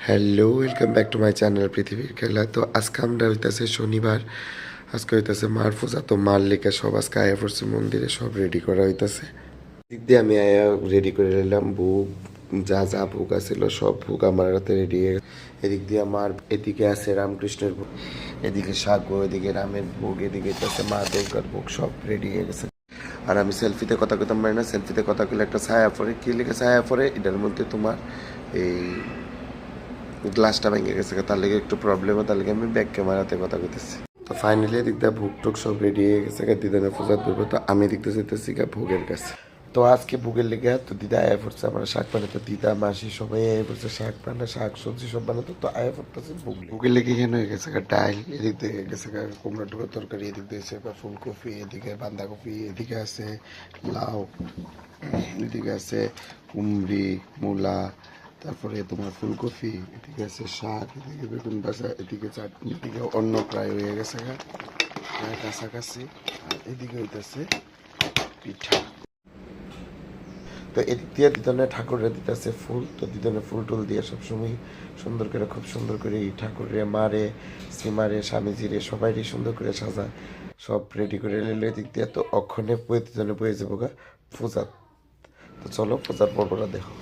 Hello, welcome back to my channel পৃথিবীর খেলা। তো আজকে আমরা হইতেছে শনিবার, আজকে হইতেছে মার পূজা। তো মার লেখা সব আজকে আয়া পড়ছে মন্দিরে, সব রেডি করা হইতেছে। দিক দিয়ে আমি আয়া রেডি করে নিলাম ভোগ, যা যা ভোগ আছিল সব ভোগ আমার হাতে রেডি হয়ে গেছে। এদিক দিয়ে আমার এদিকে আছে রামকৃষ্ণের ভোগ, এদিকে সাগো, এদিকে রামের ভোগ, এদিকে হইতেছে মা দুর্গার ভোগ, সব রেডি হয়ে গেছে। আর আমি সেলফিতে কথা কইতাম পারি না, সেলফিতে কথা কইলে একটা ছায়া পড়ে, কি লিখে ছায়া পড়ে এটার মধ্যে তোমার এই গ্লাসটা ভেঙে গেছে, তার লেগে একটু প্রবলেম, তার লেগে আমি ব্যাক ক্যামেরাতে কথা কইতেছি। তো ফাইনালি এদিক দিয়ে ভোগ টোক সব রেডি হয়ে গেছে, দিদানে পূজা দেবো। তো আমি দেখতে যেতেছি ভোগের কাছে। তো আজকে ভোগের লেগে তো দিদা আয়া পড়ছে আমার শাক বানাতে, দিদা মাসি সবাই আয়া পড়ছে শাক বানা, শাক সবজি সব বানাতো। তো আয়া পড়তেছে ভোগের লেগে এখানে হয়ে গেছে ডাল, এদিক দিয়ে গেছে কুমড়া টুকরা তরকারি, এদিক দিয়ে ফুলকপি, এদিকে বাঁধাকপি, এদিকে আছে লাউ, এদিকে আছে কুমড়ি, মূলা, তারপরে তোমার ফুলকপি, এদিকে আছে শাক, এদিকে বেগুন ভাজা, এদিকে চাটনি, এদিকে অন্য প্রায় হয়ে গেছে প্রায় কাছাকাছি। আর এদিকে হইতেছে পিঠা। তো এদিক দিয়ে দিদনে ঠাকুরের দিতেছে ফুল। তো দিদনে ফুল টুল দিয়ে সবসময় সুন্দর করে, খুব সুন্দর করে এই ঠাকুরের মারে, শ্রীমারে, স্বামীজিরে সবাইরই সুন্দর করে সাজা সব রেডি করে নিলে এদিক দিয়ে। তো অক্ষণে দিদনে বয়ে যাবো গা পূজা। তো চলো পূজার পর্বটা দেখো।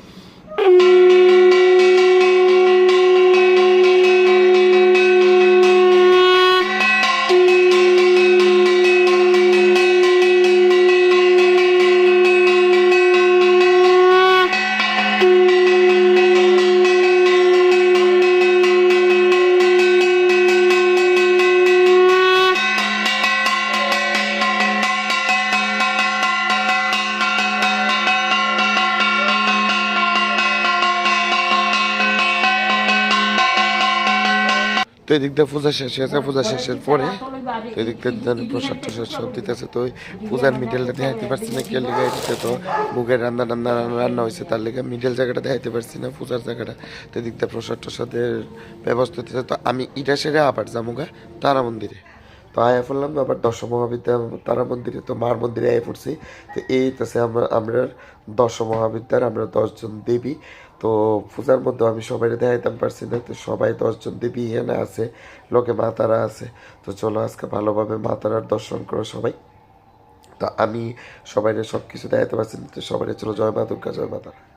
তো এদিক দিয়ে পূজা শেষ হয়েছে, পূজা শেষের পরে তো এদিক দিয়ে প্রসাদ টসাদ সব দিতেছে। তো ওই পূজার মিডেলটা দেখাইতে পারছি না, কে লেগে দিতে। তো বুকের রান্না রান্না রান্না হয়েছে, তার লেগে মিডেল জায়গাটা দেখাইতে পারছি না, পূজার জায়গাটা। তো এদিক দিয়ে প্রসাদ টসাদের ব্যবস্থা হতেছে। তো আমি ইটা সেরে আবার যাবো তারা মন্দিরে। তো আয়া পড়লাম আবার দশম মহাবিদ্যা তারা মন্দিরে। তো মার মন্দিরে আয়া পড়ছি। তো এই তাছে আমরা দশম মহাবিদ্যার আমরা 10 জন দেবী। তো পূজার মধ্যে আমি সবাই দেখাইতাম পারছি না। তো সবাই 10 জন দেবী এখানে আছে, লোকে মা তারা আছে। তো চলো আজকে ভালোভাবে মা তারার দর্শন করো সবাই। তো আমি সবাই সব কিছু দেখাইতে পারছি না। তো সবাই চলো জয় মা দুর্গা, জয় মা তারা।